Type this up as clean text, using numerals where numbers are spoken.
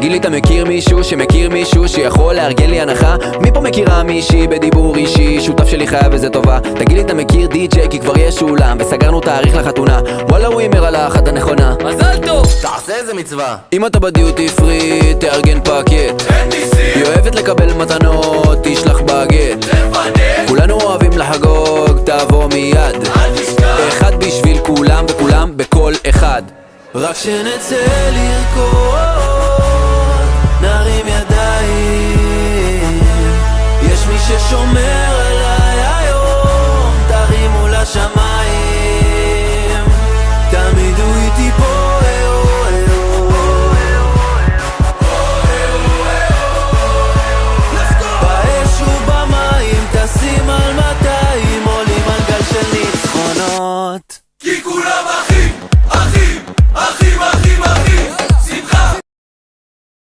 תגיד לי, אתה מכיר מישהו שמכיר מישהו שיכול לארגן לי הנחה? מי פה מכירה מישהי בדיבור אישי? שותף שלי חייב איזה טובה. תגיד לי, אתה מכיר די-ג'יי כי כבר יש אולם וסגרנו תאריך לחתונה. וואלה, הוא אימר על האחת הנכונה. מזל טוב! תעשה איזה מצווה. אם אתה בדיוטי פרי, תארגן פקט. היא אוהבת לקבל מתנות, תשלח בגט. כולנו אוהבים לחגוג, תבוא מיד. אל תשכח. אחד בשביל כולם וכולם בכל אחד. רק שנצא לרקוד